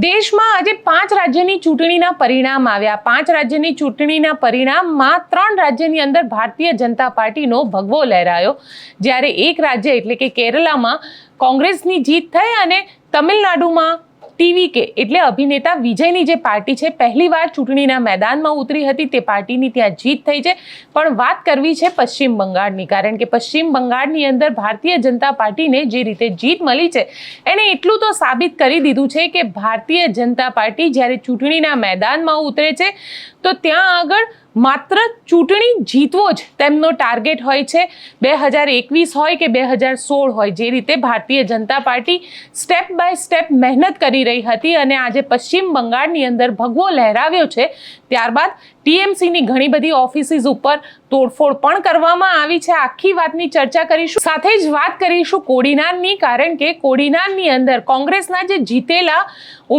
દેશમાં આજે 5 રાજ્યની ચૂંટણીના પરિણામ આવ્યા। 5 રાજ્યની ચૂંટણીના પરિણામમાં 3 રાજ્યની અંદર ભારતીય જનતા પાર્ટીનો ભગવો લહેરાયો, જ્યારે એક રાજ્ય એટલે કે કેરલામાં કોંગ્રેસની જીત થઈ અને તમિલનાડુમાં ટીવીકે એટલે અભિનેતા વિજયની જે પાર્ટી છે પહેલીવાર ચૂંટણીના મેદાનમાં ઉતરી હતી, તે પાર્ટીની ત્યાં જીત થઈ છે। પણ વાત કરવી છે પશ્ચિમ બંગાળની, કારણ કે પશ્ચિમ બંગાળની અંદર ભારતીય જનતા પાર્ટીને જે રીતે જીત મળી છે એણે એટલું તો સાબિત કરી દીધું છે કે ભારતીય જનતા પાર્ટી જ્યારે ચૂંટણીના મેદાનમાં ઉતરે છે તો ત્યાં આગળ માત્ર ચૂંટણી જીતવો જ તેમનો ટાર્ગેટ હોય છે। 2021 હોય કે 2016 હોય, જે રીતે Bharatiya Janata party step by step મહેનત કરી રહી હતી અને આજે પશ્ચિમ બંગાળની અંદર ભગવો લહેરાવ્યો છે, ત્યારબાદ ટીએમસીની ઘણી બધી ઓફિસીસ ઉપર તોડફોડ પણ કરવામાં આવી છે। આખી વાતની ચર્ચા કરીશું, સાથે જ વાત કરીશું કોડીનારની, કારણ કે કોડીનારની અંદર કોંગ્રેસના જે જીતેલા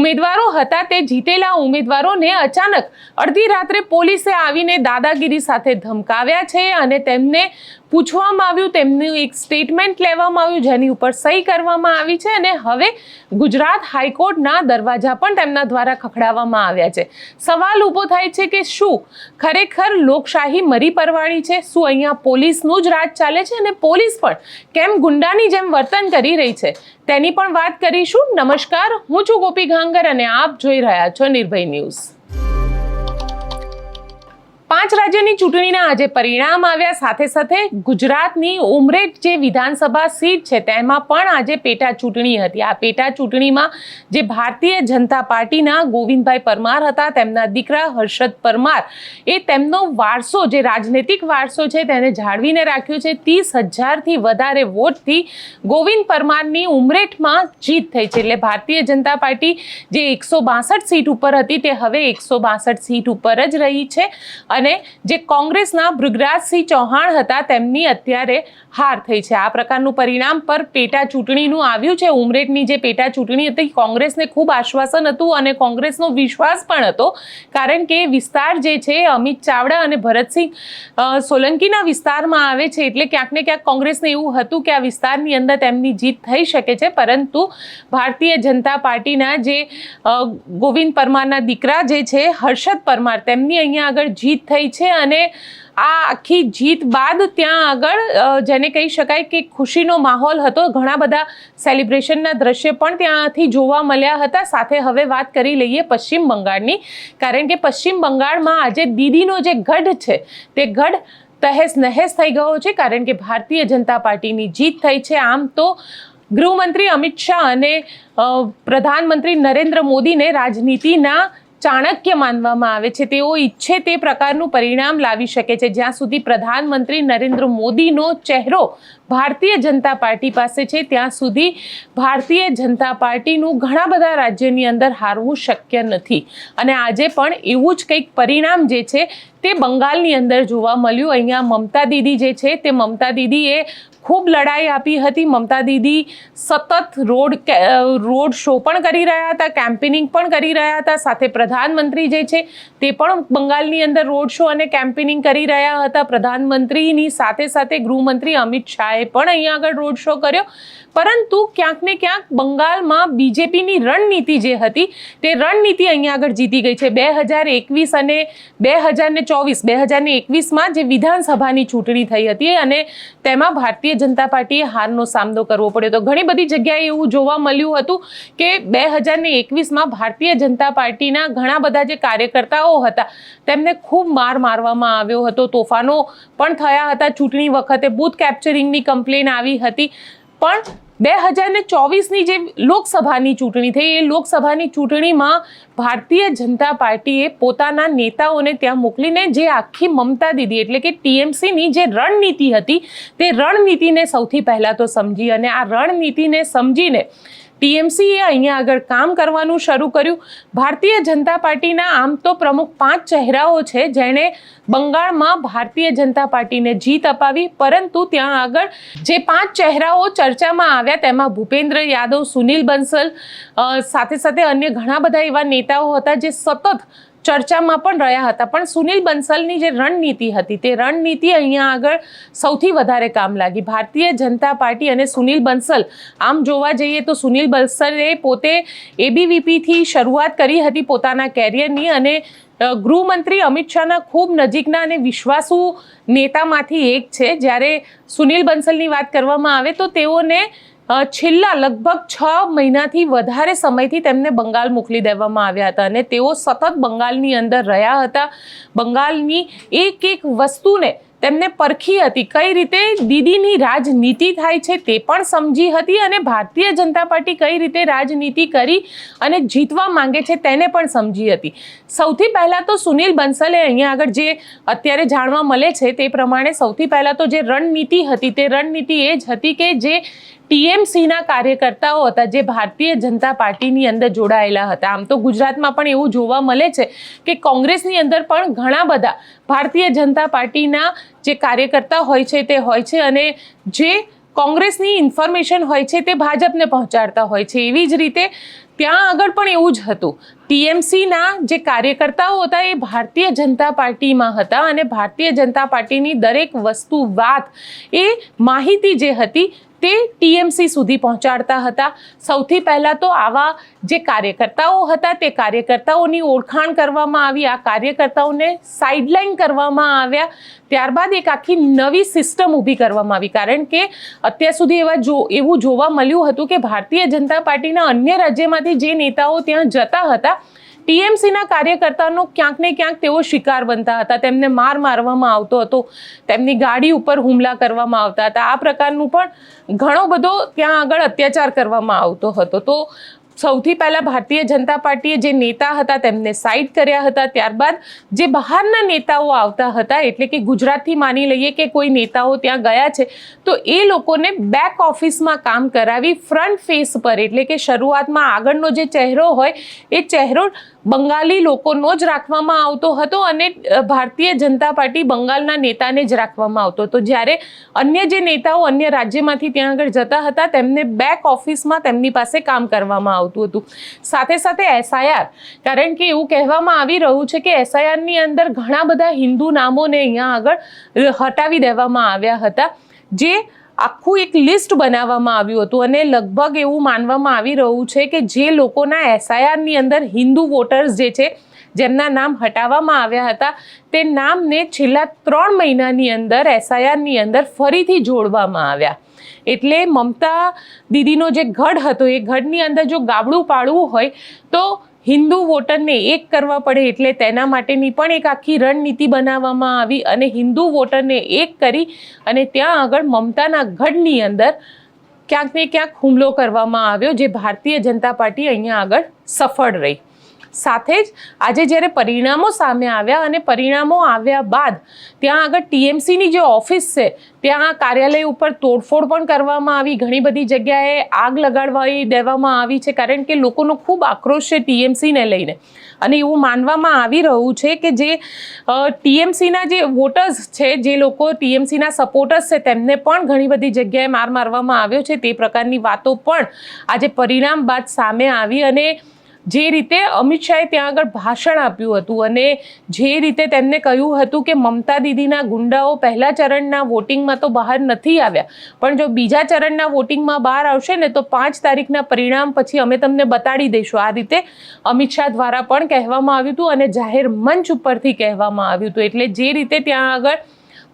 ઉમેદવારો હતા તે જીતેલા ઉમેદવારોને અચાનક અડધી રાત્રે પોલીસે આવીને દાદાગીરી સાથે ધમકાવ્યા છે અને તેમને પૂછવામાં આવ્યું, તેમનું એક સ્ટેટમેન્ટ લેવામાં આવ્યું જેની ઉપર સહી કરવામાં આવી છે અને હવે ગુજરાત હાઈકોર્ટના દરવાજા પણ તેમના દ્વારા ખખડાવવામાં આવ્યા છે। સવાલ ઊભો થાય છે કે શું ખરેખર લોકશાહી મરી પરવાળી છે? શું અહીંયા પોલીસનું જ રાજ ચાલે છે અને પોલીસ પણ કેમ ગુંડાની જેમ વર્તન કરી રહી છે તેની પણ વાત કરીશું। નમસ્કાર, હું છું ગોપી ગાંગર અને આપ જોઈ રહ્યા છો નિર્ભય ન્યૂઝ। 5 રાજ્યની ચૂંટણીના આજે પરિણામ આવ્યા, સાથે સાથે ગુજરાતની ઉમરેઠ જે વિધાનસભા સીટ છે તેમાં પણ આજે પેટા ચૂંટણી હતી। આ પેટા ચૂંટણીમાં જે ભારતીય જનતા પાર્ટીના ગોવિંદભાઈ પરમાર હતા, તેમના દીકરા હર્ષદ પરમાર એ તેમનો વારસો, જે રાજનૈતિક વારસો છે તેને જાળવીને રાખ્યો છે। 30,000થી વધારે વોટથી ગોવિંદ પરમારની ઉમરેઠમાં જીત થઈ છે, એટલે ભારતીય જનતા પાર્ટી જે 162 સીટ ઉપર હતી તે હવે 162 સીટ ઉપર જ રહી છે અને જે કોંગ્રેસના ભૃગરાજસિંહ ચૌહાણ હતા તેમની અત્યારે હાર થઈ છે। આ પ્રકારનું પરિણામ પર પેટા ચૂંટણીનું આવ્યું છે। ઉમરેઠની જે પેટા ચૂંટણી હતી, કોંગ્રેસને ખૂબ આશ્વાસન હતું અને કોંગ્રેસનો વિશ્વાસ પણ હતો, કારણ કે વિસ્તાર જે છે અમિત ચાવડા અને ભરતસિંહ સોલંકીના વિસ્તારમાં આવે છે, એટલે ક્યાંક ને ક્યાંક કોંગ્રેસને એવું હતું કે આ વિસ્તારની અંદર તેમની જીત થઈ શકે છે, પરંતુ ભારતીય જનતા પાર્ટીના જે ગોવિંદ પરમારના દીકરા જે છે હર્ષદ પરમાર, તેમની અહીંયા આગળ જીત થઈ છે અને આ આખી જીત બાદ ત્યાં આગળ જેને કહી શકાય કે ખુશીનો માહોલ હતો, ઘણા બધા સેલિબ્રેશનના દ્રશ્ય પણ ત્યાંથી જોવા મળ્યા હતા। સાથે હવે વાત કરી લઈએ પશ્ચિમ બંગાળની, કારણ કે પશ્ચિમ બંગાળમાં આજે દીદીનો જે ગઢ છે તે ગઢ તહેસ નહેસ થઈ ગયો છે, કારણ કે ભારતીય જનતા પાર્ટીની જીત થઈ છે। આમ તો ગૃહમંત્રી અમિત શાહ અને પ્રધાનમંત્રી નરેન્દ્ર મોદીને રાજનીતિના ચાણક્ય માનવામાં આવે છે, તેઓ ઈચ્છે તે પ્રકારનું પરિણામ લાવી શકે છે। જ્યાં સુધી પ્રધાનમંત્રી નરેન્દ્ર મોદીનો ચહેરો ભારતીય જનતા પાર્ટી પાસે છે ત્યાં સુધી ભારતીય જનતા પાર્ટીનું ઘણા બધા રાજ્યની અંદર હારવું શક્ય નથી અને આજે પણ એવું જ કંઈક પરિણામ જે છે તે બંગાળની અંદર જોવા મળ્યું। અહીંયા મમતા દીદી જે છે તે મમતા દીદીએ ખૂબ લડાઈ આપી હતી। મમતા દીદી સતત રોડ શો પણ કરી રહ્યા હતા, કેમ્પેનિંગ પણ કરી રહ્યા હતા, સાથે પ્રધાનમંત્રી જે છે તે પણ બંગાળની અંદર રોડ શો અને કેમ્પેનિંગ કરી રહ્યા હતા। પ્રધાનમંત્રીની સાથે સાથે ગૃહમંત્રી અમિત શાહે પણ અહીંયા આગળ રોડ શો કર્યો, પરંતુ ક્યાંક ને ક્યાંક બંગાળમાં બીજેપીની રણનીતિ જે હતી તે રણનીતિ અહીંયા આગળ જીતી ગઈ છે। 2021 અને 2021માં જે વિધાનસભાની ચૂંટણી થઈ હતી અને તેમાં ભારતીય જનતા પાર્ટીએ હારનો સામનો કરવો પડ્યો હતો। ઘણી બધી જગ્યાએ એવું જોવા મળ્યું હતું કે 2021માં ભારતીય જનતા પાર્ટીના ઘણા બધા જે કાર્યકર્તાઓ હતા તેમને ખૂબ મારવામાં આવ્યો હતો, તોફાનો પણ થયા હતા। ચૂંટણી વખતે બૂથ કેપ્ચરિંગની કમ્પ્લેન આવી હતી, પણ 2024ની જે લોકસભાની ચૂંટણી થઈ એ લોકસભાની ચૂંટણીમાં ભારતીય જનતા પાર્ટીએ પોતાના નેતાઓને ત્યાં મોકલીને જે આખી મમતા દીદી એટલે કે ટીએમસીની જે રણનીતિ હતી તે રણનીતિને સૌથી પહેલાં તો સમજી અને આ રણનીતિને સમજીને ટીએમસીએ અહીંયા આગળ કામ કરવાનું શરૂ કર્યું। ભારતીય જનતા પાર્ટીના આમ તો પ્રમુખ 5 ચહેરાઓ છે જેણે બંગાળમાં ભારતીય જનતા પાર્ટીને જીત અપાવી, પરંતુ ત્યાં આગળ જે 5 ચહેરાઓ ચર્ચામાં આવ્યા તેમાં ભૂપેન્દ્ર યાદવ, સુનિલ બંસલ, સાથે સાથે અન્ય ઘણા બધા એવા નેતાઓ હતા જે સતત ચર્ચામાં પણ રહ્યા હતા. પણ સુનિલ બંસલની જે રણનીતિ હતી તે રણનીતિ અહીંયા આગળ સૌથી વધારે કામ લાગી. ભારતીય જનતા પાર્ટી અને સુનિલ બંસલ, આમ જોવા જઈએ તો સુનિલ બંસલે પોતે ABVPથી શરૂઆત કરી હતી પોતાના કેરિયરની અને ગૃહમંત્રી અમિત શાહના ખૂબ નજીકના અને વિશ્વાસુ નેતામાંથી એક છે. જ્યારે સુનિલ બંસલની વાત કરવામાં આવે તો તેઓને છેલ્લા લગભગ 6 મહિનાથી વધારે સમયથી તેમને બંગાળ મોકલી દેવામાં આવ્યા હતા અને તેઓ સતત બંગાળની અંદર રહ્યા હતા. બંગાળની એક વસ્તુને તેમને પરખી હતી, કઈ રીતે દીદીની રાજનીતિ થાય છે તે પણ સમજી હતી અને ભારતીય જનતા પાર્ટી કઈ રીતે રાજનીતિ કરી અને જીતવા માંગે છે તેને પણ સમજી હતી. સૌથી પહેલાં તો સુનિલ બંસલે અહીંયા આગળ જે અત્યારે જાણવા મળે છે તે પ્રમાણે સૌથી પહેલાં તો જે રણનીતિ હતી તે રણનીતિ એ જ હતી કે જે TMCના કાર્યકર્તાઓ હતા જે ભારતીય જનતા પાર્ટીની અંદર જોડાયેલા હતા. આમ તો ગુજરાતમાં પણ એવું જોવા મળે છે કે કોંગ્રેસની અંદર પણ ઘણા બધા ભારતીય જનતા પાર્ટીના જે કાર્યકર્તા હોય છે તે હોય છે અને જે કોંગ્રેસની ઇન્ફોર્મેશન હોય છે તે ભાજપને પહોંચાડતા હોય છે. એવી જ રીતે ત્યાં આગળ પણ એવું જ હતું. TMCના જે કાર્યકર્તાઓ હતા એ ભારતીય જનતા પાર્ટીમાં હતા અને ભારતીય જનતા પાર્ટીની દરેક વસ્તુ વાત એ માહિતી જે હતી તે TMC સુધી પહોંચાડતા હતા. સૌથી પહેલાં તો આવા જે કાર્યકર્તાઓ હતા તે કાર્યકર્તાઓની ઓળખાણ કરવામાં આવી, આ કાર્યકર્તાઓને સાઇડલાઇન કરવામાં આવ્યા. ત્યારબાદ એક આખી નવી સિસ્ટમ ઊભી કરવામાં આવી, કારણ કે અત્યાર સુધી એવું જોવા મળ્યું હતું કે ભારતીય જનતા પાર્ટીના અન્ય રાજ્યમાંથી જે નેતાઓ ત્યાં જતા હતા TMCના કાર્યકર્તાનો ક્યાંક ને ક્યાંક તેઓ શિકાર બનતા હતા. તેમને મારવામાં આવતો હતો, તેમની ગાડી ઉપર હુમલા કરવામાં આવતા હતા. આ પ્રકારનું પણ ઘણો બધો ત્યાં આગળ અત્યાચાર કરવામાં આવતો હતો. તો સૌથી પહેલાં ભારતીય જનતા પાર્ટીએ જે નેતા હતા તેમને સાઇડ કર્યા હતા. ત્યારબાદ જે બહારના નેતાઓ આવતા હતા, એટલે કે ગુજરાતથી માની લઈએ કે કોઈ નેતાઓ ત્યાં ગયા છે તો એ લોકોને બેક ઓફિસમાં કામ કરાવી ફ્રન્ટ ફેસ પર, એટલે કે શરૂઆતમાં આગળનો જે ચહેરો હોય એ ચહેરો બંગાળી લોકોનો જ રાખવામાં આવતો હતો અને ભારતીય જનતા પાર્ટી બંગાળના નેતાને જ રાખવામાં આવતો હતો. જ્યારે અન્ય જે નેતાઓ અન્ય રાજ્યમાંથી ત્યાં આગળ જતા હતા તેમને બેક ઓફિસમાં તેમની પાસે કામ કરવામાં આવતું હતું. સાથે સાથે SIR, કારણ કે એવું કહેવામાં આવી રહ્યું છે કે SIRની અંદર ઘણા બધા હિન્દુ નામોને અહીંયા આગળ હટાવી દેવામાં આવ્યા હતા, જે આખું એક લિસ્ટ બનાવવામાં આવ્યું હતું અને લગભગ એવું માનવામાં આવી રહ્યું છે કે જે લોકોના SIRની અંદર હિન્દુ વોટર્સ જે છે જેમના નામ હટાવવામાં આવ્યા હતા તે નામને છેલ્લા 3 મહિનાની અંદર SIRની અંદર ફરીથી જોડવામાં આવ્યા. એટલે મમતા દીદીનો જે ગઢ હતો એ ગઢની અંદર જો ગાબડું પાડવું હોય તો હિન્દુ વોટરને એક કરવા પડે, એટલે તેના માટેની પણ એક આખી રણનીતિ બનાવવામાં આવી અને હિન્દુ વોટરને એક કરી અને ત્યાં આગળ મમતાના ગઢની અંદર ક્યાંક ને ક્યાંક હુમલો કરવામાં આવ્યો, જે ભારતીય જનતા પાર્ટી અહીંયા આગળ સફળ રહી. સાથે જ આજે જ્યારે પરિણામો સામે આવ્યા અને પરિણામો આવ્યા બાદ ત્યાં આગળ TMCની જે ઓફિસ છે ત્યાં કાર્યાલય ઉપર તોડફોડ પણ કરવામાં આવી. ઘણી બધી જગ્યાએ આગ લગાડવા દેવામાં આવી છે, કારણ કે લોકોનો ખૂબ આક્રોશ છે TMCને લઈને અને એવું માનવામાં આવી રહ્યું છે કે જે TMCના જે વોટર્સ છે, જે લોકો TMCના સપોર્ટર્સ છે તેમને પણ ઘણી બધી જગ્યાએ મારવામાં આવ્યો છે. તે પ્રકારની વાતો પણ આજે પરિણામ બાદ સામે આવી અને જે રીતે અમિત શાહે ત્યાં આગળ ભાષણ આપ્યું હતું અને જે રીતે તેમને કહ્યું હતું કે મમતા દીદીના ગુંડાઓ પહેલા ચરણના વોટિંગમાં તો બહાર નથી આવ્યા, પણ જો બીજા ચરણના વોટિંગમાં બહાર આવશે ને તો 5 તારીખના પરિણામ પછી અમે તમને બતાડી દઈશું. આ રીતે અમિત શાહ દ્વારા પણ કહેવામાં આવ્યું હતું અને જાહેર મંચ ઉપરથી કહેવામાં આવ્યું હતું. એટલે જે રીતે ત્યાં આગળ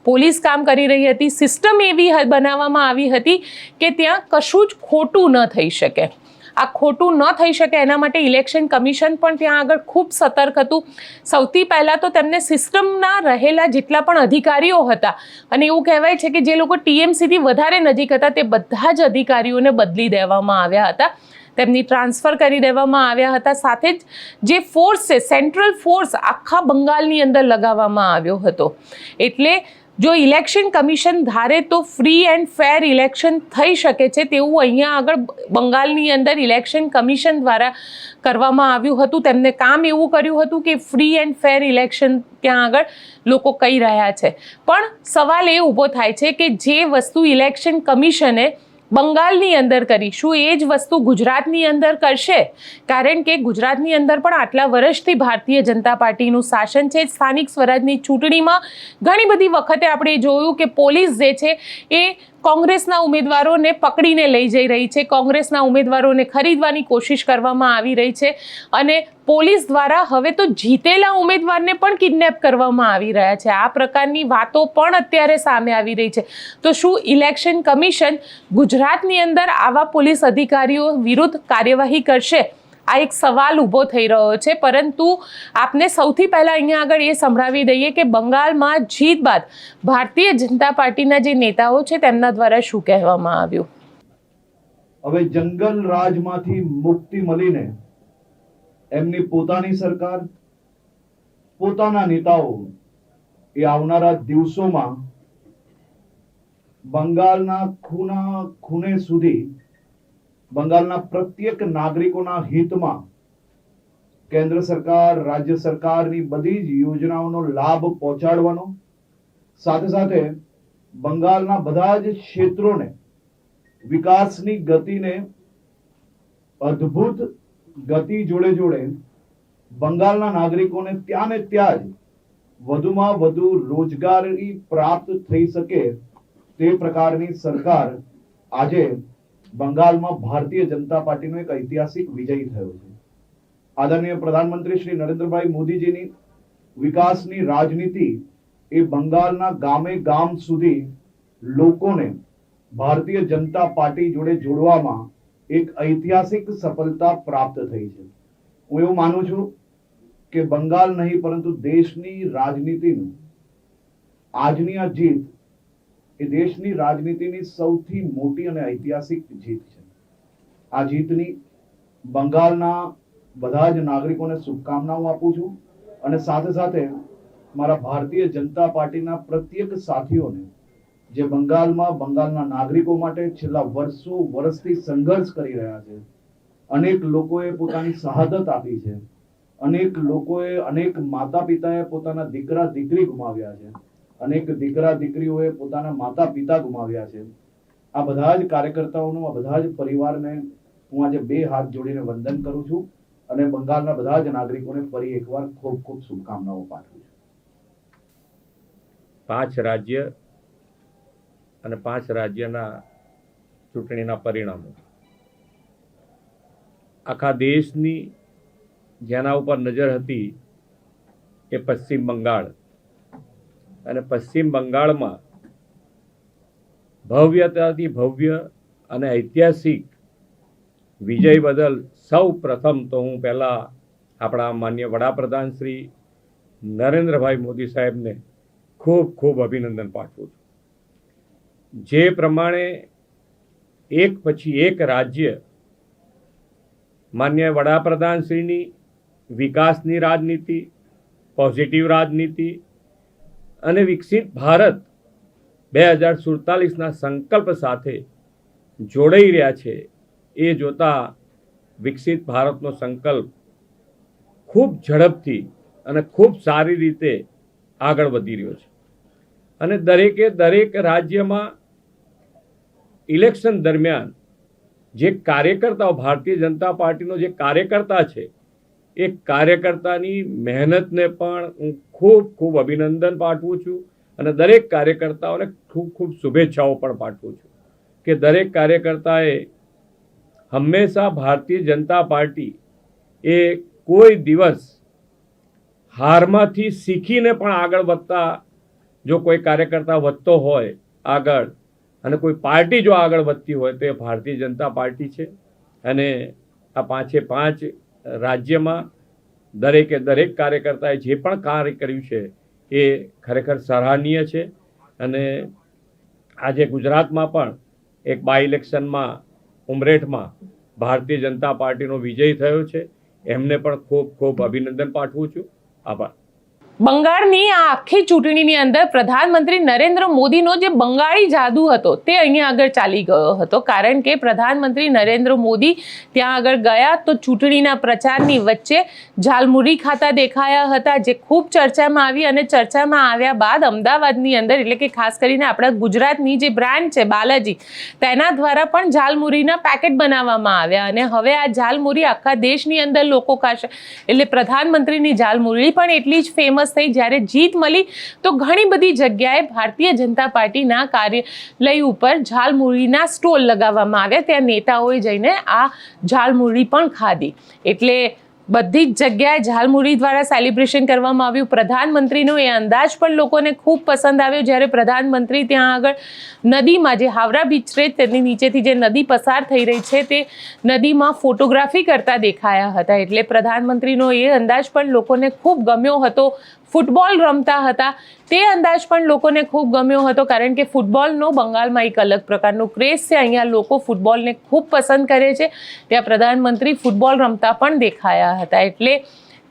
પોલીસ કામ કરી રહી હતી, સિસ્ટમ એવી બનાવવામાં આવી હતી કે ત્યાં કશું જ ખોટું ન થઈ શકે. આ ખોટું ન થઈ શકે એના માટે ઇલેક્શન કમિશન પણ ત્યાં આગળ ખૂબ સતર્ક હતું. સૌથી પહેલાં તો તેમને સિસ્ટમના રહેલા જેટલા પણ અધિકારીઓ હતા અને એવું કહેવાય છે કે જે લોકો TMCથી વધારે નજીક હતા તે બધા જ અધિકારીઓને બદલી દેવામાં આવ્યા હતા, તેમની ટ્રાન્સફર કરી દેવામાં આવ્યા હતા. સાથે જ જે ફોર્સ છે, સેન્ટ્રલ ફોર્સ આખા બંગાળની અંદર લગાવવામાં આવ્યો હતો. એટલે જો ઇલેક્શન કમિશન ધારે તો ફ્રી એન્ડ ફેર ઇલેક્શન થઈ શકે છે તેવું અહીંયા આગળ બંગાળની અંદર ઇલેક્શન કમિશન દ્વારા કરવામાં આવ્યું હતું. તેમને કામ એવું કર્યું હતું કે ફ્રી એન્ડ ફેર ઇલેક્શન ત્યાં આગળ લોકો કહી રહ્યા છે, પણ સવાલ એ ઊભો થાય છે કે જે વસ્તુ ઇલેક્શન કમિશને બંગાળની અંદર કરી, શું એ જ વસ્તુ ગુજરાતની અંદર કરશે? કારણ કે ગુજરાતની અંદર પણ આટલા વર્ષથી ભારતીય જનતા પાર્ટીનું શાસન છે. સ્થાનિક સ્વરાજની ચૂંટણીમાં ઘણી બધી વખતે આપણે જોયું કે પોલીસ જે છે એ કોંગ્રેસના ઉમેદવારોને પકડીને લઈ જઈ રહી છે, કોંગ્રેસના ઉમેદવારોને ખરીદવાની કોશિશ કરવામાં આવી રહી છે અને પોલીસ દ્વારા હવે તો જીતેલા ઉમેદવારને પણ કિડનેપ કરવામાં આવી રહ્યા છે. આ પ્રકારની વાતો પણ અત્યારે સામે આવી રહી છે. તો શું ઇલેક્શન કમિશન ગુજરાતની અંદર આવા પોલીસ અધિકારીઓ વિરુદ્ધ કાર્યવાહી કરશે? આ એક સવાલ ઊભો થઈ રહ્યો છે. પરંતુ આપને સૌથી પહેલાં અહીંયા આગળ એ સંભળાવી દઈએ કે બંગાળમાં જીત બાદ ભારતીય જનતા પાર્ટીના જે નેતાઓ છે તેમના દ્વારા શું કહેવામાં આવ્યું. હવે જંગલ રાજમાંથી મુક્તિ મળીને એમની પોતાની સરકાર, પોતાના નેતાઓ એ આવનારા દિવસોમાં બંગાળના ખૂણે સુધી બંગાળના પ્રત્યેક નાગરિકોના હિતમાં કેન્દ્ર સરકાર, રાજ્ય સરકારની બધી જ યોજનાઓનો લાભ પહોંચાડવાનો, સાથે સાથે બંગાળના બધા જ ક્ષેત્રોને વિકાસની ગતિને અદ્ભુત ગતિ જોડે બંગાળના નાગરિકોને ત્યાં ને ત્યાં જ વધુમાં વધુ રોજગારી પ્રાપ્ત થઈ શકે તે પ્રકારની સરકાર આજે બંગાળમાં ભારતીય જનતા પાર્ટીનો એક ઐતિહાસિક વિજય થયો છે. આદરણીય પ્રધાનમંત્રી શ્રી નરેન્દ્રભાઈ મોદીજીની વિકાસની રાજનીતિ એ બંગાળના ગામે ગામ સુધી લોકોને ભારતીય જનતા પાર્ટી જોડે જોડવામાં એક ઐતિહાસિક સફળતા પ્રાપ્ત થઈ છે. હું એવું માનું છું કે બંગાળ નહીં પરંતુ દેશની રાજનીતિનું આજની આ જીત એ દેશની રાજનીતિની સૌથી મોટી અને ઐતિહાસિક જીત છે. આ જીતની બંગાળના બધા જ નાગરિકોને શુભકામનાઓ આપું છું અને સાથે સાથે મારા ભારતીય જનતા પાર્ટીના પ્રત્યેક સાથીઓને જે બંગાળના નાગરિકો માટે છેલ્લા વર્ષથી સંઘર્ષ કરી રહ્યા છે. અનેક લોકોએ પોતાની શહાદત આપી છે, અનેક માતા પિતાએ પોતાના દીકરા દીકરી ગુમાવ્યા છે, અનેક દીકરા દીકરીઓએ પોતાના માતા પિતા ગુમાવ્યા છે. આ બધા જ કાર્યકર્તાઓનું, આ બધા જ પરિવારને હું આજે બે હાથ જોડીને વંદન કરું છું અને બંગાળના બધા જ નાગરિકોને ફરી એકવાર ખૂબ ખૂબ શુભકામનાઓ પાઠવું છું. 5 રાજ્ય અને 5 રાજ્યના ચૂંટણીના પરિણામો આખા દેશની જેના ઉપર નજર હતી એ પશ્ચિમ બંગાળ, અને પશ્ચિમ બંગાળમાં ભવ્યતાથી ભવ્ય અને ઐતિહાસિક વિજય બદલ સૌ પ્રથમ તો હું પહેલાં આપણા માન્ય વડાપ્રધાન શ્રી નરેન્દ્રભાઈ મોદી સાહેબને ખૂબ ખૂબ અભિનંદન પાઠવું છું. જે પ્રમાણે એક પછી એક રાજ્ય માન્ય વડાપ્રધાન શ્રીની વિકાસની રાજનીતિ, પોઝિટિવ રાજનીતિ અને વિકસિત ભારત 2047ના સંકલ્પ સાથે જોડાઈ રહ્યા છે, એ જોતા વિકસિત ભારતનો સંકલ્પ ખૂબ ઝડપથી અને ખૂબ સારી રીતે આગળ વધી રહ્યો છે. અને દરેક રાજ્યમાં ઇલેક્શન દરમિયાન જે કાર્યકર્તાઓ, ભારતીય જનતા પાર્ટીનો જે કાર્યકર્તા છે, એ કાર્યકર્તાની મહેનતને પણ હું ખૂબ ખૂબ અભિનંદન પાઠવું છું અને દરેક કાર્યકર્તાઓને ખૂબ ખૂબ શુભેચ્છાઓ પણ પાઠવું છું કે દરેક કાર્યકર્તાએ હંમેશા ભારતીય જનતા પાર્ટી એ કોઈ દિવસ હારમાંથી શીખીને પણ આગળ વધતા, જો કોઈ કાર્યકર્તા વધતો હોય આગળ અને કોઈ પાર્ટી જો આગળ વધતી હોય તો એ ભારતીય જનતા પાર્ટી છે. અને આ 5 રાજ્યમાં દરેક કાર્યકર્તાએ જે પણ કાર્ય કર્યું છે એ ખરેખર સરાહનીય છે. અને આજે ગુજરાતમાં પણ એક બાય ઇલેક્શનમાં ઉમરેઠમાં ભારતીય જનતા પાર્ટીનો વિજય થયો છે. એમને પણ ખૂબ ખૂબ અભિનંદન પાઠવું છું. આભાર. બંગાળની આ આખી ચૂંટણીની અંદર પ્રધાનમંત્રી નરેન્દ્ર મોદીનો જે બંગાળી જાદુ હતો તે અહીંયા આગળ ચાલી ગયો હતો, કારણ કે પ્રધાનમંત્રી નરેન્દ્ર મોદી ત્યાં આગળ ગયા તો ચૂંટણીના પ્રચારની વચ્ચે ઝાલમુરી ખાતા દેખાયા હતા, જે ખૂબ ચર્ચામાં આવી. અને ચર્ચામાં આવ્યા બાદ અમદાવાદની અંદર, એટલે કે ખાસ કરીને આપણા ગુજરાતની જે બ્રાન્ડ છે બાલાજી, તેના દ્વારા પણ ઝાલમુરીના પેકેટ બનાવવામાં આવ્યા. અને હવે આ ઝાલમુરી આખા દેશની અંદર લોકો ખાશે, એટલે પ્રધાનમંત્રીની ઝાલમુરી પણ એટલી જ ફેમસ થઈ. જ્યારે જીત મળી તો ઘણી બધી જગ્યાએ ભારતીય જનતા પાર્ટીના કાર્યાલય ઉપર ઝાલમુરીના સ્ટોલ લગાવવામાં આવ્યા, ત્યાં નેતાઓએ જઈને આ ઝાલમુરી પણ ખાધી. એટલે બધી જ જગ્યાએ ઝાલમુરી દ્વારા સેલિબ્રેશન કરવામાં આવ્યું. પ્રધાનમંત્રીનો એ અંદાજ પણ લોકોને ખૂબ પસંદ આવ્યો. જ્યારે પ્રધાનમંત્રી ત્યાં આગળ નદીમાં, જે હાવડા બીચ છે તેની નીચેથી જે નદી પસાર થઈ રહી છે તે નદીમાં ફોટોગ્રાફી કરતા દેખાયા હતા. એટલે પ્રધાનમંત્રીનો એ અંદાજ પણ લોકોને ખૂબ ગમ્યો હતો. ફૂટબોલ રમતા હતા તે અંદાજ પણ લોકોને ખૂબ ગમ્યો હતો, કારણ કે ફૂટબોલનો બંગાળમાં એક અલગ પ્રકારનો ક્રેઝ છે. અહીંયા લોકો ફૂટબોલને ખૂબ પસંદ કરે છે. ત્યાં પ્રધાનમંત્રી ફૂટબોલ રમતા પણ દેખાયા હતા. એટલે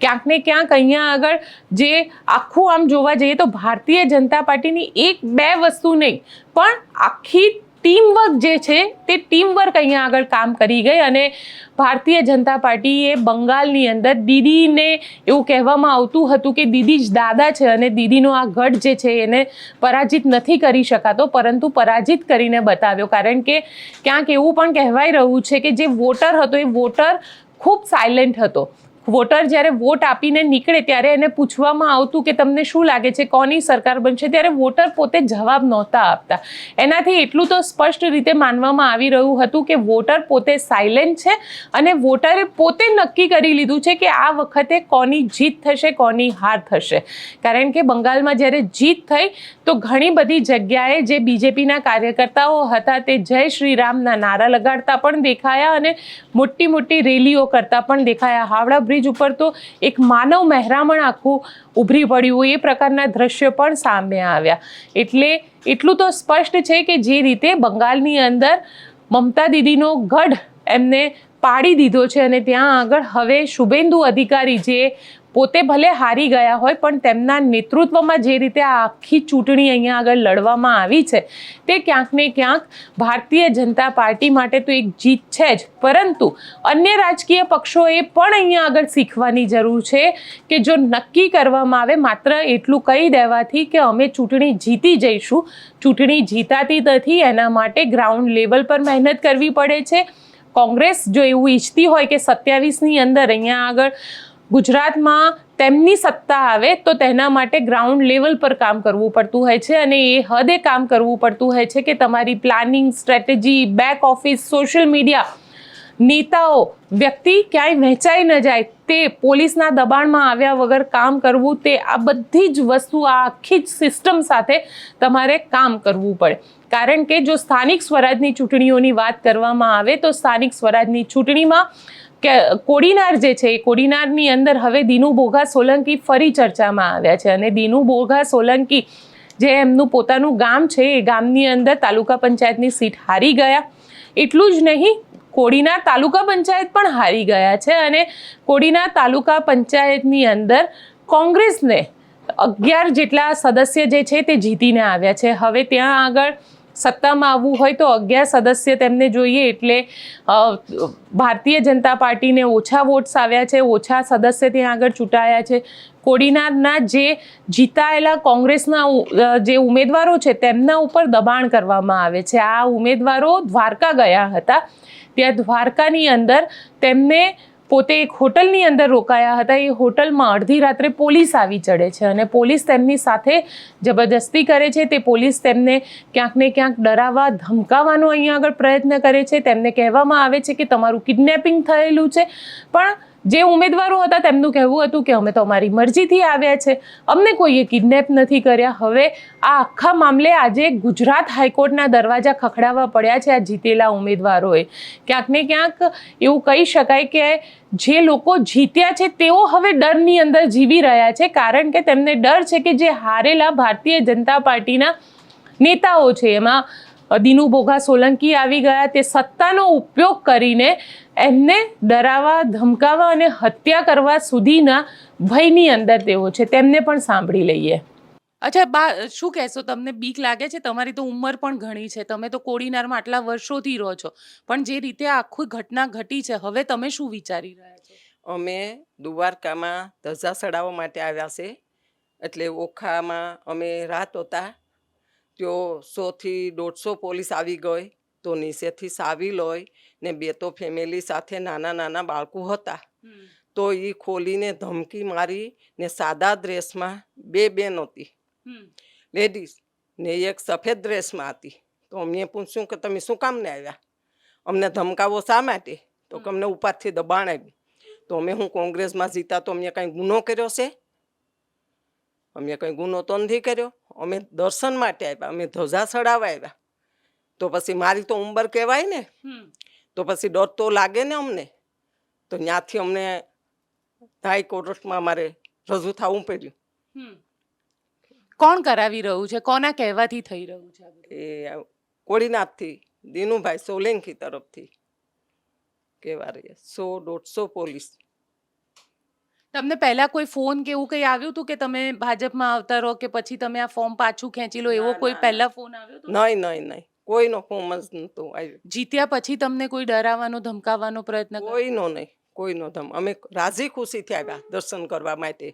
ક્યાંક ને ક્યાંક અહીંયા આગળ જે આખું આમ જોવા જઈએ તો ભારતીય જનતા પાર્ટીની એક બે વસ્તુ નહીં પણ આખી ટીમવર્ક જે છે તે ટીમવર્ક અહીંયા આગળ કામ કરી ગઈ. અને ભારતીય જનતા પાર્ટીએ બંગાળની અંદર દીદીને એવું કહેવામાં આવતું હતું કે દીદી જ દાદા છે અને દીદીનો આ ગઢ જે છે એને પરાજિત નથી કરી શકાતો, પરંતુ પરાજિત કરીને બતાવ્યો. કારણ કે ક્યાંક એવું પણ કહેવાય રહ્યું છે કે જે વોટર હતો એ વોટર ખૂબ સાયલેન્ટ હતો. વોટર જ્યારે વોટ આપીને નીકળે ત્યારે એને પૂછવામાં આવતું કે તમને શું લાગે છે કોની સરકાર બનશે, ત્યારે વોટર પોતે જવાબ નહોતા આપતા. એનાથી એટલું તો સ્પષ્ટ રીતે માનવામાં આવી રહ્યું હતું કે વોટર પોતે સાયલેન્ટ છે અને વોટરે પોતે નક્કી કરી લીધું છે કે આ વખતે કોની જીત થશે, કોની હાર થશે. કારણ કે બંગાળમાં જ્યારે જીત થઈ તો ઘણી બધી જગ્યાએ જે બીજેપીના કાર્યકર્તાઓ હતા તે જય શ્રી રામના નારા લગાડતા પણ દેખાયા અને મોટી મોટી રેલીઓ કરતા પણ દેખાયા. હાવડા બ્રિજ ઉપર તો એક માનવ મહેરામણ આખું ઉભરી પડ્યું, એ પ્રકારના દ્રશ્યો પણ સામે આવ્યા. એટલે એટલું તો સ્પષ્ટ છે કે જે રીતે બંગાળની અંદર મમતા દીદીનો ગઢ એમને પાડી દીધો છે અને ત્યાં આગળ હવે શુભેન્દુ અધિકારી, જે પોતે ભલે હારી ગયા હોય પણ તેમના નેતૃત્વમાં જે રીતે આ આખી ચૂંટણી અહીંયા આગળ લડવામાં આવી છે તે ક્યાંક ને ક્યાંક ભારતીય જનતા પાર્ટી માટે તો એક જીત છે જ, પરંતુ અન્ય રાજકીય પક્ષોએ પણ અહીંયા આગળ શીખવાની જરૂર છે કે જો નક્કી કરવામાં આવે માત્ર એટલું કહી દેવાથી કે અમે ચૂંટણી જીતી જઈશું, ચૂંટણી જીતાતી નથી. એના માટે ગ્રાઉન્ડ લેવલ પર મહેનત કરવી પડે છે. કોંગ્રેસ જો એવું ઈચ્છતી હોય કે 27ની અંદર અહીંયા આગળ ગુજરાતમાં તેમની સત્તા આવે તો તેના માટે ગ્રાઉન્ડ લેવલ પર કામ કરવું પડતું હોય છે અને એ હદે કામ કરવું પડતું હોય છે કે તમારી planning, strategy, back office, social media, નેતાઓ, વ્યક્તિ ક્યાંય વહેંચાઈ ન જાય તે પોલીસના દબાણમાં આવ્યા વગર કામ કરવું, તે આ બધી જ વસ્તુ, આ આખી જ સિસ્ટમ સાથે તમારે કામ કરવું પડે. કારણ કે જો સ્થાનિક સ્વરાજની ચૂંટણીઓની વાત કરવામાં આવે તો સ્થાનિક સ્વરાજની ચૂંટણીમાં કે કોડીનાર જે છે એ કોડીનારની અંદર હવે દિનુ બોઘા સોલંકી ફરી ચર્ચામાં આવ્યા છે. અને દિનુ બોઘા સોલંકી જે એમનું પોતાનું ગામ છે એ ગામની અંદર તાલુકા પંચાયતની સીટ હારી ગયા. એટલું જ નહીં, કોડીનાર તાલુકા પંચાયત પણ હારી ગયા છે અને કોડીનાર તાલુકા પંચાયતની અંદર કોંગ્રેસને 11 જેટલા સદસ્ય જે છે તે જીતીને આવ્યા છે. હવે ત્યાં આગળ સત્તામાં આવવું હોય તો 11 સદસ્ય તેમને જોઈએ, એટલે ભારતીય જનતા પાર્ટીને ઓછા વોટ્સ આવ્યા છે, ઓછા સદસ્ય ત્યાં આગળ ચૂંટાયા છે. કોડીનારના જે જીતાયેલા કોંગ્રેસના જે ઉમેદવારો છે તેમના ઉપર દબાણ કરવામાં આવે છે. આ ઉમેદવારો દ્વારકા ગયા હતા, ત્યાં દ્વારકાની અંદર તેમને પોતે એક હોટલની અંદર રોકાયા હતા. એ હોટલમાં અડધી રાત્રે પોલીસ આવી ચડે છે અને પોલીસ તેમની સાથે જબરદસ્તી કરે છે. તે પોલીસ તેમને ક્યાંક ને ક્યાંક ડરાવવા, ધમકાવવાનો અહીંયા આગળ પ્રયત્ન કરે છે. તેમને કહેવામાં આવે છે કે તમારું કિડનેપિંગ થયેલું છે, પણ જે ઉમેદવારો હતા તેમનું કહેવું હતું કે અમે તો અમારી મરજીથી આવ્યા છે, અમને કોઈએ કિડનેપ નથી કર્યા. હવે આ આખા મામલે આજે ગુજરાત હાઈકોર્ટના દરવાજા ખખડાવવા પડ્યા છે આ જીતેલા ઉમેદવારોએ. ક્યાંક ને ક્યાંક એવું કહી શકાય કે જે લોકો જીત્યા છે તેઓ હવે ડરની અંદર જીવી રહ્યા છે, કારણ કે તેમને ડર છે કે જે હારેલા ભારતીય જનતા પાર્ટીના નેતાઓ છે, એમાં દિનુ બોઘા સોલંકી આવી ગયા, તે સત્તાનો ઉપયોગ કરીને એમને ડરાવવા, ધમકાવવા અને હત્યા કરવા સુધીના ભયની અંદર તેઓ છે. તેમને પણ સાંભળી લઈએ. અચ્છા બા, શું કહેશો? તમને બીક લાગે છે? તમારી તો ઉંમર પણ ઘણી છે, તમે તો કોડીનારમાં આટલા વર્ષોથી રહો છો, પણ જે રીતે આ આખી ઘટના ઘટી છે, હવે તમે શું વિચારી રહ્યા છો? અમે દ્વારકામાં ધજા ચડાવવા માટે આવ્યા છે. એટલે ઓખામાં અમે રાત હતા, તો 100થી 150 પોલીસ આવી ગઈ. તો નીચેથી સાવી લોય ને 2 તો ફેમિલી સાથે નાના નાના બાળકો હતા. તો એ ખોલીને ધમકી મારી ને સાદા ડ્રેસમાં 2 બેન હતી લેડીઝ ને એક સફેદ ડ્રેસમાં હતી. તો અમે પૂછ્યું કે તમે શું કામને આવ્યા, અમને ધમકાવો શા માટે? તો કે અમને ઉપરથી દબાણ આવ્યું. તો અમે હું કોંગ્રેસમાં જીતા તો અમે કંઈ ગુનો કર્યો છે? અમે કંઈ ગુનો તો નથી કર્યો. અમે દર્શન માટે આવ્યા, અમે ધજા ચડાવવા આવ્યા. તો પછી મારી તો ઉંમર કહેવાય ને, તો પછી ડર તો લાગે ને અમને. તો ત્યાંથી અમને હાઈકોર્ટમાં અમારે રજૂ થવું પડ્યું. કોણ કરાવી રહ્યું છે? કોના કહેવાથી થઈ રહ્યું છે આ બધું? એ કોડીનાથથી દિનુભાઈ સોલંકી તરફથી કહેવા રહીએ. 100-150 પોલીસ. તમને પહેલા કોઈ ફોન કે એવું કંઈ આવ્યું હતું કે તમે ભાજપમાં આવતા રહો કે પછી તમે આ ફોર્મ પાછું ખેંચી લો, એવો કોઈ પહેલા ફોન આવ્યો હતો? નહીં, કોઈનો ફોન જ નહોતો આવ્યો. જીત્યા પછી તમને કોઈ ડરાવવાનો, ધમકાવવાનો પ્રયત્ન કર્યો? કોઈનો નહીં, કોઈનો ધમ. અમે રાજી ખુશીથી આવ્યા દર્શન કરવા માટે.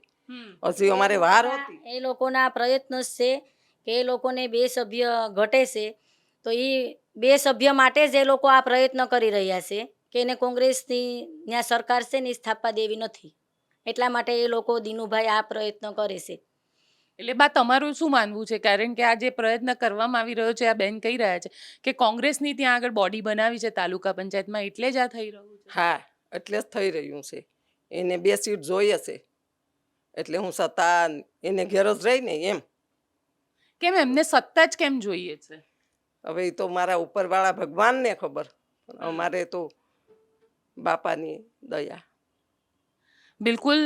હજી અમારે વાર હતી. એ લોકોના પ્રયત્ન છે કે એ લોકોને 2 સભ્ય ઘટે છે, તો એ 2 સભ્ય માટે જ એ લોકો આ પ્રયત્ન કરી રહ્યા છે કે એને કોંગ્રેસની ત્યાં સરકાર છે ને સ્થાપવા દેવી નથી. એટલા માટે એ લોકો દિનુભાઈ આ પ્રયત્ન કરે છે. એટલે બા, તમારું શું માનવું છે? કારણ કે આ જે પ્રયત્ન કરવામાં આવી રહ્યો છે, આ બેન કહી રહ્યા છે કે કોંગ્રેસની ત્યાં આગળ બોડી બનાવી છે તાલુકા પંચાયતમાં, એટલે જ આ થઈ રહ્યું છે. હા, એટલે જ થઈ રહ્યું છે. એને 2 સીટ જોઈએ છે, એટલે હું સત્તા એને ઘેર જ રહી ને એમ. કેમ એમને સત્તા જ કેમ જોઈએ છે? હવે એ તો મારા ઉપરવાળા ભગવાનને ખબર, અમારે તો બાપાની દયા. બિલકુલ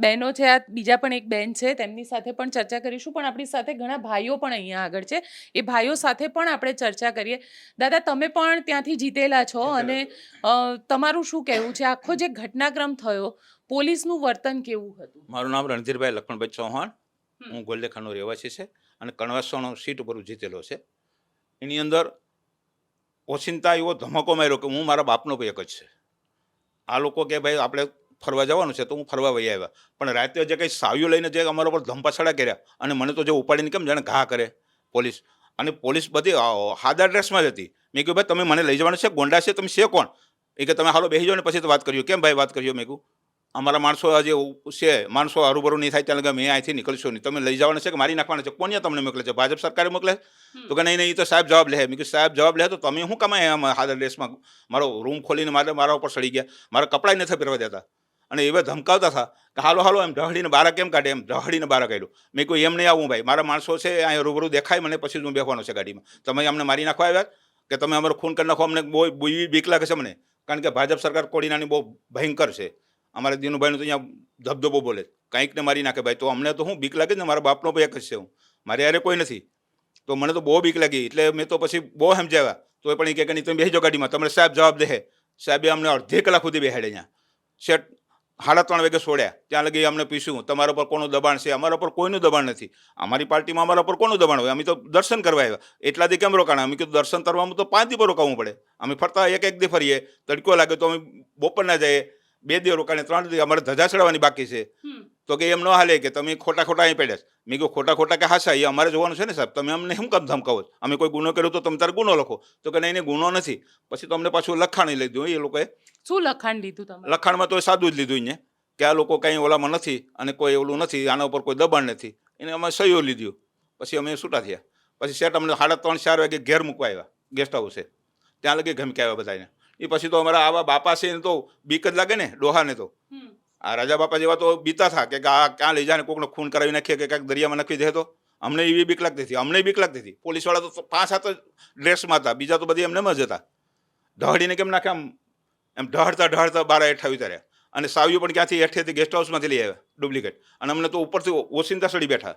બહેનો છે, આ બીજા પણ એક બેન છે, તેમની સાથે પણ ચર્ચા કરીશું, પણ આપણી સાથે ઘણા ભાઈઓ પણ અહીંયા આગળ છે. એ ભાઈઓ સાથે પણ આપણે ચર્ચા કરીએ. દાદા, તમે પણ ત્યાંથી જીતેલા છો અને તમારું શું કહેવું છે? આખો જે ઘટનાક્રમ થયો, પોલીસનું વર્તન કેવું હતું? મારું નામ રણધીરભાઈ લખણભાઈ ચૌહાણ, હું ગોલ્લેખાનો રહેવાસી છે અને કણવાસણ સીટ ઉપર જીતેલો છે. એની અંદર ઓચિંતા એવો ધમાકો માર્યો કે હું મારા બાપનો એક જ છે. આ લોકો કે ભાઈ આપણે ફરવા જવાનું છે, તો હું ફરવા વહી આવ્યા. પણ રાતે જે કંઈ સાવીઓ લઈને જે અમારા પર ધમપાછડા કર્યા અને મને તો જે ઉપાડીને કેમ જાણે ઘા કરે પોલીસ, અને પોલીસ બધી સાદા ડ્રેસમાં જ હતી. મેં કહ્યું ભાઈ તમે મને લઈ જવાનું છે, ગોંડા છે, તમે છે કોણ? એ કે તમે હાલો બેસી જાઓ ને પછી તો વાત કર્યો. કેમ ભાઈ વાત કર્યો? મેં કહ્યું અમારા માણસો જે છે, માણસો હરુભરું નહીં થાય ત્યાં લગા મેં અહીંથી નીકળશો નહીં. તમે લઈ જવાના છે કે મારી નાખવાના છે? કોને તમને મોકલે છે? ભાજપ સરકારે મોકલે? તો કે નહીં, એ તો સાહેબ જવાબ લે. મેં કહ્યું સાહેબ જવાબ લે તો તમે શું કમાય આમ સાદા ડ્રેસમાં મારો રૂમ ખોલીને મારા ઉપર સડી ગયા, મારા કપડાં નથી પહેરવા દેતા અને એવા ધમકાવતા હતા કે હાલો હાલો એમ ઢહડીને બહાર કેમ કાઢે, એમ ઢહડીને બહાર કાઢ્યું. મેં કહ્યું એમ નહીં આવું ભાઈ, મારા માણસો છે અહીંયા રૂબરૂ દેખાય મને પછી હું બેસવાનો છે ગાડીમાં. તમે અમને મારી નાખવા આવ્યા કે તમે અમારું ખૂન કરી નાખો? અમને બહુ બીક લાગે છે મને, કારણ કે ભાજપ સરકાર કોડીનાની બહુ ભયંકર છે. અમારે દિનુભાઈનું તો અહીંયા ધબધબો બોલે, કંઈક ને મારી નાખે ભાઈ. તો અમને તો શું બીક લાગે ને, મારા બાપનો ભાઈ એક જ છે, હું મારે યારે કોઈ નથી. તો મને તો બહુ બીક લાગી. એટલે મેં તો પછી બહુ સમજાવ્યા, તો એ પણ એ કહે કે નહીં તમે બેસી જાઓ ગાડીમાં, તમને સાહેબ જવાબ દે. સાહેબે અમને અડધી કલાક સુધી બેહાડે. અહીંયા સેટ 3:30 વાગે છોડ્યા, ત્યાં લગી અમને પૂછ્યું તમારા પર કોનું દબાણ છે? અમારા પર કોઈનું દબાણ નથી. અમારી પાર્ટીમાં અમારા પર કોનું દબાણ હોય? અમે તો દર્શન કરવા આવ્યા, એટલા દી કેમ રોકાણા? અમે કીધું દર્શન કરવામાં તો 5 દી પર રોકાવું પડે. અમે ફરતા એક દી ફરીએ, તડકો લાગે તો અમે બપોર ના જઈએ, 2 દી રોકાણે 3 દી અમારે ધજા ચડાવવાની બાકી છે. તો કે એમ ન હાલે કે તમે ખોટા અહીં પડ્યા. મેં કહ્યું ખોટા કે હાસા, એ અમારે જોવાનું છે ને સાહેબ, તમે અમને શું કામ ધમકાવો? અમે કોઈ ગુનો કર્યો તો તમે તારે ગુનો લખો. તો કે નહીં ગુનો નથી. પછી તો અમને પાછું લખાણ લીધું. એ લોકોએ શું લખાણ લીધું તમે? લખાણમાં તો સાદું જ લીધું ને કે આ લોકો કંઈ ઓલામાં નથી અને કોઈ ઓલું નથી, આના ઉપર કોઈ દબાણ નથી. એને અમે સહીઓ લીધું. પછી અમે છૂટા થયા. પછી સેટ અમને 3:30-4 વાગે ઘેર મૂકવા આવ્યા, ગેસ્ટ હાઉસ છે, ત્યાં લગી ગમકી આવ્યા બધાને. એ પછી તો અમારા આવા બાપા છે ને તો બીક જ લાગે ને ડોહાને. તો આ રાજા બાપા જેવા તો બીતા હતા કે આ ક્યાં લઈ જાય ને કોકને ખૂન કરાવી નાખીએ કે ક્યાંક દરિયામાં નાખી દે. તો અમને એવી બીક લાગતી હતી, અમને બીક લાગતી હતી. પોલીસવાળા તો 5-7 ડ્રેસમાં હતા, બીજા તો બધી એમને જ હતા. ઢહડીને કેમ નાખે, આમ એમ ઢહડતા બહાર હેઠા ઉતાર્યા. અને સાવીઓ પણ ક્યાંથી હેઠેથી ગેસ્ટ હાઉસમાંથી લઈ આવ્યા ડુપ્લિકેટ. અને અમને તો ઉપરથી ઓચિંતા ચડી બેઠા,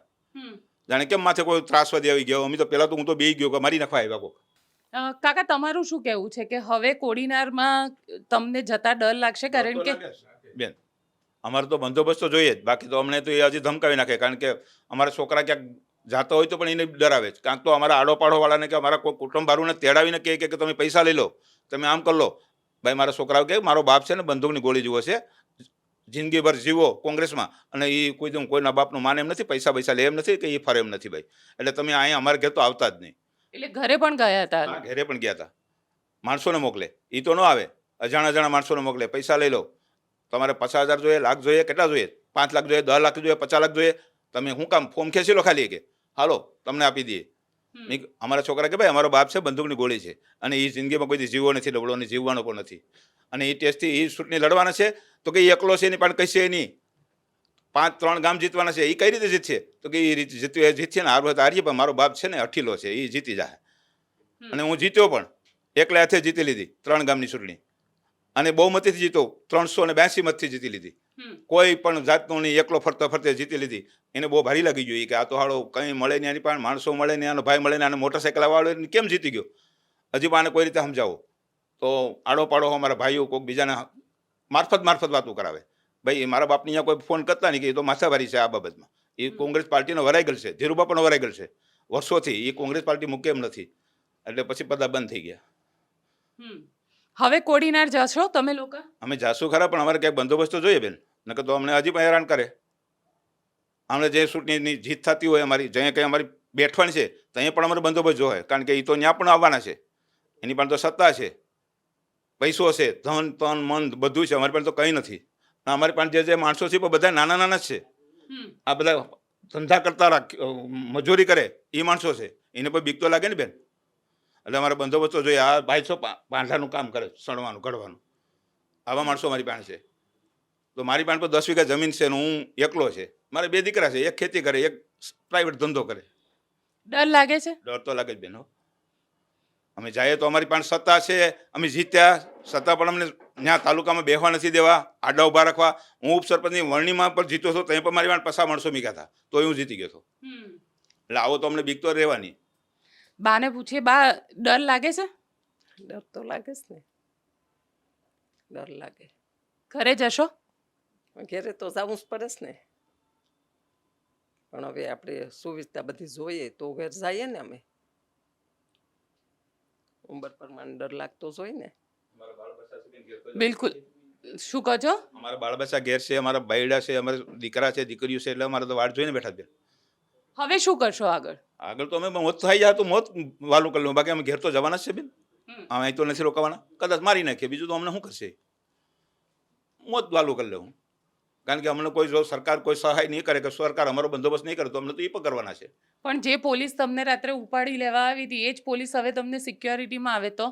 જાણે કેમ માથે કોઈ ત્રાસવાદી આવી ગયો. અમે તો પહેલાં તો હું તો બેસી ગયો કે મારી નાખવા આવ્યા કોક. કાકા તમારું શું કહેવું છે કે હવે કોડીનારમાં તમને જતા ડર લાગશે કારણ કે બેન અમારે તો બંદોબસ્ત તો જોઈએ જ, બાકી તો અમને તો એ હજી ધમકાવી નાખે, કારણ કે અમારા છોકરા ક્યાંક જાતા હોય તો પણ એને ડરાવે જ. કાંક તો અમારા આડોપાડોવાળાને કે અમારા કોઈ કુટુંબવાળાને તેડાવીને કહે કે તમે પૈસા લઈ લો, તમે આમ કરી લો. ભાઈ મારા છોકરાઓ કહે મારો બાપ છે ને બંદૂકની ગોળી જુઓ છે, જિંદગીભર જીવો કોંગ્રેસમાં, અને એ કોઈના બાપનું માને એમ નથી, પૈસા પૈસા લે એમ નથી, કે એ ફરે એમ નથી. ભાઈ એટલે તમે અહીંયા અમારે ઘેર તો આવતા જ નહીં. એટલે ઘરે પણ ગયા હતા? હા, ઘરે પણ ગયા હતા. માણસોને મોકલે, એ તો ન આવે, અજાણા માણસોને મોકલે, પૈસા લઈ લો, તમારે 50,000 જોઈએ, લાખ જોઈએ, કેટલા જોઈએ, 5 લાખ જોઈએ, 10 લાખ જોઈએ, 50 લાખ જોઈએ, તમે શું કામ ફોર્મ ખેંચી લો ખાલી, કે હાલો તમને આપી દઈએ. અમારા છોકરા કે ભાઈ અમારો બાપ છે બંદૂકની ગોળી છે, અને એ જિંદગીમાં કોઈ જીવો નથી, ડબલોને જીવવાનો પણ નથી, અને એ ટેસ્ટથી એ ચૂંટણી લડવાના છે, તો કે એ એકલો છે એની પણ કહીશે નહીં, 5-3 ગામ જીતવાના છે, એ કઈ રીતે જીતશે? તો કે એ જીતશે ને, હારીએ, પણ મારો બાપ છે ને અઠીલો છે, એ જીતી જાય. અને હું જીત્યો પણ, એકલા હાથે જીતી લીધી 3 ગામની ચૂંટણી, અને બહુમતીથી જીતો, 382 મતથી જીતી લીધી. કોઈ પણ જાતનું નહીં, એકલો ફરતે જીતી લીધી. એને બહુ ભારી લાગી ગયું કે આ તો હાળો કંઈ મળે નહીં, આની પાસે માણસો મળે નહીં, આનો ભાઈ મળે નહીં, આને મોટરસાઇકલ વાળો કેમ જીતી ગયો? હજી પણ આને કોઈ રીતે સમજાવો તો આડો પાડો અમારા ભાઈઓ કોઈક બીજાના મારફત વાતો કરાવે. ભાઈ મારા બાપની અહીંયા કોઈ ફોન કરતા નહીં કે એ તો માથાભારી છે આ બાબતમાં. એ કોંગ્રેસ પાર્ટીનો વરાઈ ગયેલ છે, ધીરુબા પણ વરાઈ ગયેલ છે વર્ષોથી, એ કોંગ્રેસ પાર્ટી મૂકે એમ નથી, એટલે પછી બધા બંધ થઈ ગયા. હવે કોડીનાર જશો તમે લોકો? અમે જાશું ખરા, પણ અમારે ક્યાંક બંદોબસ્ત તો જોઈએ બેન, નકર તો અમને હજી પણ હેરાન કરે. અમને જે ચૂંટણીની જીત થતી હોય અમારી, જ્યાં કંઈ અમારી બેઠવાની છે ત્યાં પણ અમારે બંદોબસ્ત જોઈએ, કારણ કે એ તો ત્યાં પણ આવવાના છે, એની પાસે તો સત્તા છે, પૈસો છે, ધન તન મન બધું છે, અમારી પાસે તો કંઈ નથી. અમારી પાસે જે માણસો છે બધા નાના જ છે, આ બધા ધંધા કરતા મજૂરી કરે એ માણસો છે, એને પણ બીક તો લાગે ને બેન. એટલે અમારે બંદોબસ્ત તો જોઈએ. આ ભાઈ છો પાંઠાનું કામ કરે, સણવાનું ઘડવાનું, આવા માણસો મારી પાસે છે. તો મારી પાસે 10 વીઘા જમીન છે, હું એકલો છે, મારે 2 દીકરા છે, એક ખેતી કરે, એક પ્રાઇવેટ ધંધો કરે. ડર લાગે છે? ડર તો લાગે જ બેન. અમે જઈએ તો અમારી પાસે સત્તા છે, અમે જીત્યા, છતાં પણ અમને ત્યાં તાલુકામાં બેહવા નથી દેવા, આડા ઉભા રાખવા. હું ઉપસરપંચની વરણીમાં પણ જીતો હતો, ત્યાં પણ મારી પાસે 50 માણસો મીકા હતા, તો હું જીતી ગયો હતો. એટલે આવો તો અમને બીક તો રહેવાની. બાને પૂછીએ, બા ડર લાગે છે? ડર તો લાગે જ ને, ડર લાગે. ઘરે જશો? ઘેરે તો જવું જ પડે જ ને, પણ હવે આપણે સુવિધા બધી જોઈએ તો ઘેર જઈએ ને. અમે ઉંમર પ્રમાણે ડર લાગતો જ હોય ને. બિલકુલ. શું કહો છો? અમારા બાળ બચ્ચા ઘેર છે, અમારા બાયડા છે, અમારા દીકરા છે, દીકરીઓ છે, એટલે અમારે તો વાટ જોઈને બેઠા છે. હવે શું કરશો આગળ? આગળ તો અમે મોત થઈ જાય તો મોત વાલું કરી લઉં, બાકી અમે ઘેર તો જવાના જ છે બેન. અમે અહીં તો નથી રોકાવાના, કદાચ મારી નાખીએ, બીજું તો અમને શું કરશે? મોત વાલું કરી લઉં, કારણ કે અમને કોઈ જો સરકાર કોઈ સહાય નહીં કરે, કે સરકાર અમારો બંદોબસ્ત નહીં કરે, તો અમને તો એ પણ કરવાના છે. પણ જે પોલીસ તમને રાત્રે ઉપાડી લેવા આવી હતી, એ જ પોલીસ હવે તમને સિક્યોરિટીમાં આવે તો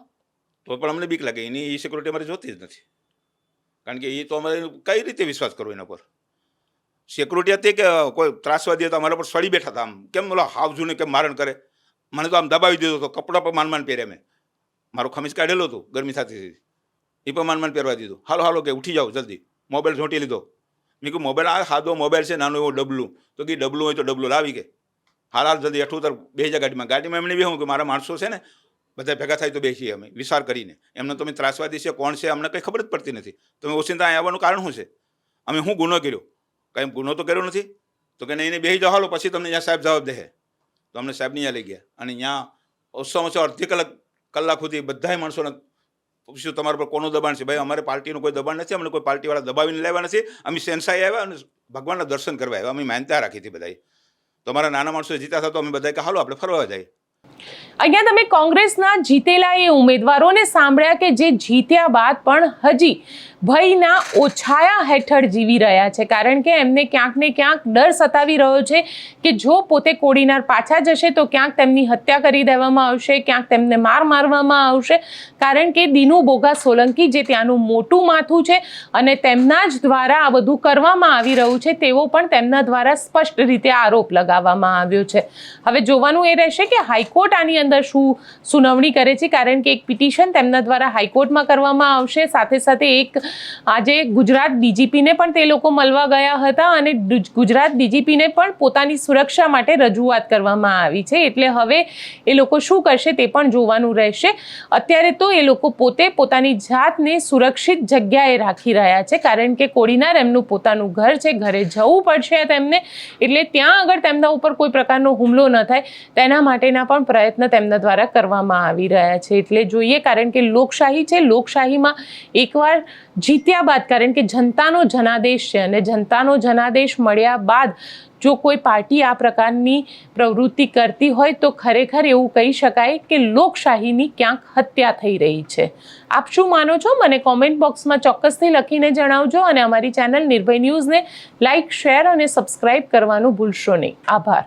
પણ અમને બીક લાગે. એની એ સિક્યોરિટી અમારે જોતી જ નથી, કારણ કે એ તો અમારે કઈ રીતે વિશ્વાસ કરવો એના પર? સિક્યુરિટી હતી કે કોઈ ત્રાસવાદી હતા અમારા પર સડી બેઠા હતા, આમ કેમ બોલો હાવજુને કેમ મારણ કરે. મને તો આમ દબાવી દીધો હતો, કપડાં પર માન પહેર્યા, મેં મારું ખમીજ કાઢેલું હતું ગરમી થતી હતી, એ પણ માન પહેરવા દીધું. હાલો કે ઉઠી જાઓ જલ્દી, મોબાઈલ ઝોંટી લીધો. મેં કહ્યું મોબાઈલ આ સાદો મોબાઈલ છે, નાનું એવું ડબલું, તો કે ડબલું હોય તો ડબલું લાવી કે હાલ જલ્દી હેઠું ઉતર, બેસી જા ગાડીમાં એમને બેહું કે મારા માણસો છે ને બધા ભેગા થાય તો બેસીએ અમે વિચાર કરીને. એમને તમે ત્રાસવાદી છે કોણ છે અમને કંઈ ખબર જ પડતી નથી. તમે ઓચિંતા અહીં આવવાનું કારણ શું છે? અમે શું ગુનો કર્યો? કંઈ ગુનો તો કર્યો નથી. તો કે નહીં એને બેસી જાઓ, હાલો પછી તમને ત્યાં સાહેબ જવાબ દે. તો અમને સાહેબની ત્યાં લઈ ગયા, અને ત્યાં ઓછામાં ઓછા અડધી કલાક સુધી બધા માણસોને પૂછ્યું તમારા પર કોનું દબાણ છે? ભાઈ અમારે પાર્ટીનું કોઈ દબાણ નથી, અમને કોઈ પાર્ટીવાળા દબાવીને લેવા નથી, અમે સેન્સાઈ આવ્યા અને ભગવાનના દર્શન કરવા આવ્યા. અમે માનતા રાખી હતી બધાએ. તમારા નાના માણસો જીતા હતા તો અમે બધાએ કે હાલો આપણે ફરવા જઈએ. અહીંયા તમે કોંગ્રેસના જીતેલા એ ઉમેદવારોને સાંભળ્યા કે જે જીત્યા બાદ પણ હજી ભયના ઓછાયા હેઠળ જીવી રહ્યા છે, કારણ કે એમને ક્યાંક ને ક્યાંક ડર સતાવી રહ્યો છે કે જો પોતે કોડીનાર પાછા જશે તો ક્યાંક તેમની હત્યા કરી દેવામાં આવશે, ક્યાંક તેમને મારવામાં આવશે, કારણ કે દિનુ બોગા સોલંકી જે ત્યાંનું મોટું માથું છે અને તેમના જ દ્વારા આ બધું કરવામાં આવી રહ્યું છે તેવો પણ તેમના દ્વારા સ્પષ્ટ રીતે આરોપ લગાવવામાં આવ્યો છે. હવે જોવાનું એ રહેશે કે હાઈકોર્ટ આની અંદર શું સુનાવણી કરે છે, કારણ કે એક પિટિશન તેમના દ્વારા હાઈકોર્ટમાં કરવામાં આવશે. સાથે સાથે એક આજે ગુજરાત ડીજીપીને પણ તે લોકો મળવા ગયા હતા અને ગુજરાત ડીજીપીને પણ પોતાની સુરક્ષા માટે રજૂઆત કરવામાં આવી છે. એટલે હવે એ લોકો શું કરશે તે પણ જોવાનું રહેશે. અત્યારે તો એ લોકો પોતે પોતાની જાતને સુરક્ષિત જગ્યાએ રાખી રહ્યા છે, કારણ કે કોડીનાર એમનું પોતાનું ઘર છે, ઘરે જવું પડશે તેમને, એટલે ત્યાં આગળ તેમના ઉપર કોઈ પ્રકારનો હુમલો ન થાય તેના માટેના પણ પ્રયત્ન તેમના દ્વારા કરવામાં આવી રહ્યા છે. એટલે જોઈએ, કારણ કે લોકશાહી છે, લોકશાહીમાં એકવાર જીત્યા બાદ, કારણ કે જનતાનો જનાદેશ છે અને જનતાનો જનાદેશ મળ્યા બાદ જો કોઈ પાર્ટી આ પ્રકારની પ્રવૃત્તિ કરતી હોય તો ખરેખર એવું કહી શકાય કે લોકશાહીની ક્યાંક હત્યા થઈ રહી છે. આપ શું માનો છો? મને કોમેન્ટ બોક્સમાં ચોક્કસથી લખીને જણાવજો અને અમારી ચેનલ નિર્ભય ન્યૂઝને લાઇક, શેર અને સબસ્ક્રાઇબ કરવાનું ભૂલશો નહીં. આભાર.